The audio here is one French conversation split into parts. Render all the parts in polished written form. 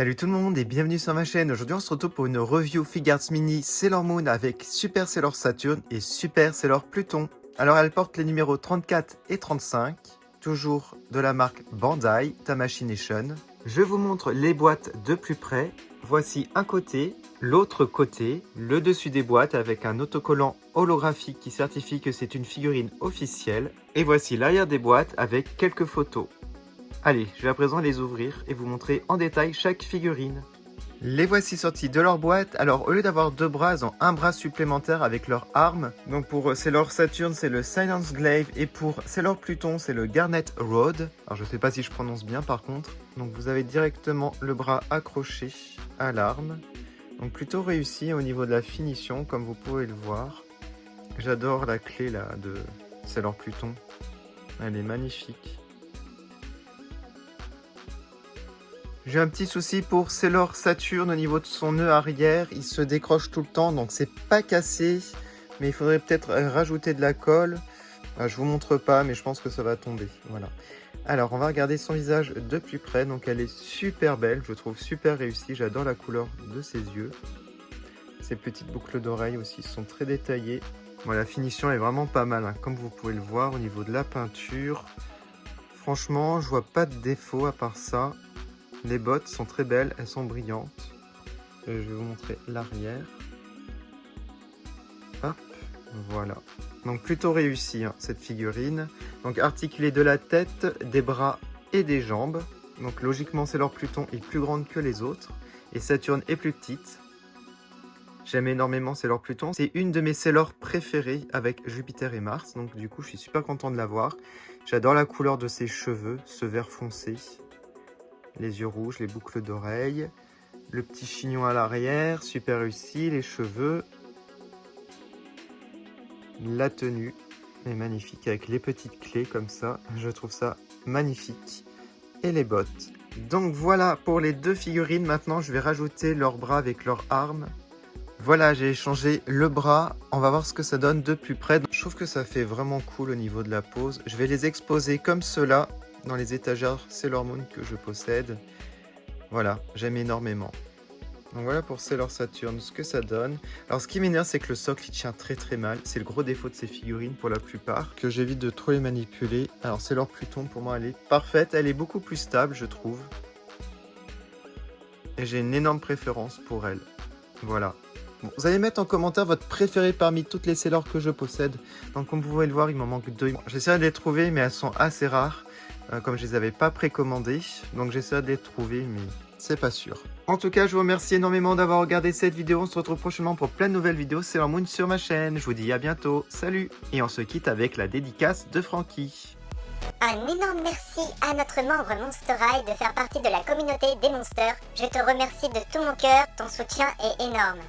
Salut tout le monde et bienvenue sur ma chaîne. Aujourd'hui on se retrouve pour une review Figuarts Mini Sailor Moon avec Super Sailor Saturn et Super Sailor Pluton. Alors elle porte les numéros 34 et 35, toujours de la marque Bandai Tamashii. Je vous montre les boîtes de plus près. Voici un côté, l'autre côté, le dessus des boîtes avec un autocollant holographique qui certifie que c'est une figurine officielle. Et voici l'arrière des boîtes avec quelques photos. Allez, je vais à présent les ouvrir et vous montrer en détail chaque figurine. Les voici sortis de leur boîte. Alors au lieu d'avoir deux bras, ils ont un bras supplémentaire avec leur arme. Donc pour Sailor Saturn, c'est le Silence Glaive et pour Sailor Pluton, c'est le Garnet Rod. Alors je sais pas si je prononce bien par contre. Donc vous avez directement le bras accroché à l'arme. Donc plutôt réussi au niveau de la finition comme vous pouvez le voir. J'adore la clé là de Sailor Pluton. Elle est magnifique. J'ai un petit souci pour Sailor Saturn au niveau de son nœud arrière, il se décroche tout le temps donc c'est pas cassé, mais il faudrait peut-être rajouter de la colle. Je vous montre pas mais je pense que ça va tomber, voilà. Alors on va regarder son visage de plus près, donc elle est super belle, je trouve super réussie, j'adore la couleur de ses yeux. Ses petites boucles d'oreilles aussi sont très détaillées. Bon, la finition est vraiment pas mal, hein, comme vous pouvez le voir au niveau de la peinture. Franchement je vois pas de défaut à part ça. Les bottes sont très belles, elles sont brillantes. Je vais vous montrer l'arrière. Hop, voilà. Donc plutôt réussi hein, cette figurine. Donc articulée de la tête, des bras et des jambes. Donc logiquement Sailor Pluton est plus grande que les autres. Et Saturne est plus petite. J'aime énormément Sailor Pluton. C'est une de mes Sailor préférées avec Jupiter et Mars. Donc du coup je suis super content de la voir. J'adore la couleur de ses cheveux, ce vert foncé. Les yeux rouges, les boucles d'oreilles, le petit chignon à l'arrière, super réussi, les cheveux. La tenue est magnifique avec les petites clés comme ça, je trouve ça magnifique. Et les bottes. Donc voilà pour les deux figurines, maintenant je vais rajouter leurs bras avec leurs armes. Voilà, j'ai échangé le bras, on va voir ce que ça donne de plus près. Je trouve que ça fait vraiment cool au niveau de la pose. Je vais les exposer comme cela dans les étagères Sailor Moon que je possède. Voilà, j'aime énormément. Donc voilà pour Sailor Saturn, ce que ça donne. Alors ce qui m'énerve, c'est que le socle il tient très mal. C'est le gros défaut de ces figurines pour la plupart, que j'évite de trop les manipuler. Alors Sailor Pluton, pour moi, elle est parfaite. Elle est beaucoup plus stable, je trouve. Et j'ai une énorme préférence pour elle. Voilà. Bon, vous allez mettre en commentaire votre préféré parmi toutes les Sailor que je possède. Donc comme vous pouvez le voir, il m'en manque deux. J'essaierai de les trouver, mais elles sont assez rares. Comme je les avais pas précommandées, donc j'essaie de les trouver, mais c'est pas sûr. En tout cas, je vous remercie énormément d'avoir regardé cette vidéo. On se retrouve prochainement pour plein de nouvelles vidéos Sailor Moon sur ma chaîne. Je vous dis à bientôt, salut! Et on se quitte avec la dédicace de Francky. Un énorme merci à notre membre Monster High de faire partie de la communauté des Monsters. Je te remercie de tout mon cœur, ton soutien est énorme.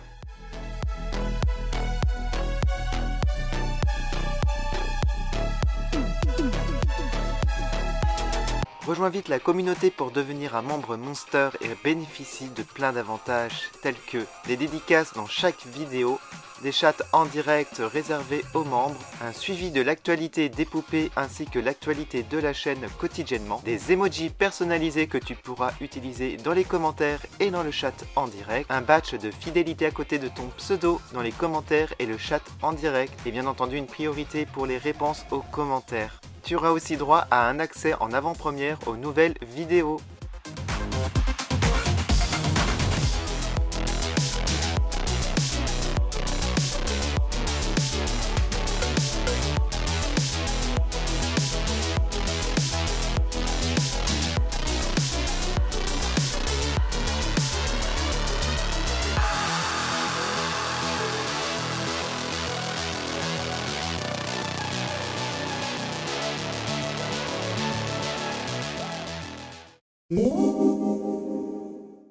Rejoins vite la communauté pour devenir un membre Monster et bénéficie de plein d'avantages tels que des dédicaces dans chaque vidéo, des chats en direct réservés aux membres, un suivi de l'actualité des poupées ainsi que l'actualité de la chaîne quotidiennement, des emojis personnalisés que tu pourras utiliser dans les commentaires et dans le chat en direct, un badge de fidélité à côté de ton pseudo dans les commentaires et le chat en direct, et bien entendu une priorité pour les réponses aux commentaires. Tu auras aussi droit à un accès en avant-première aux nouvelles vidéos.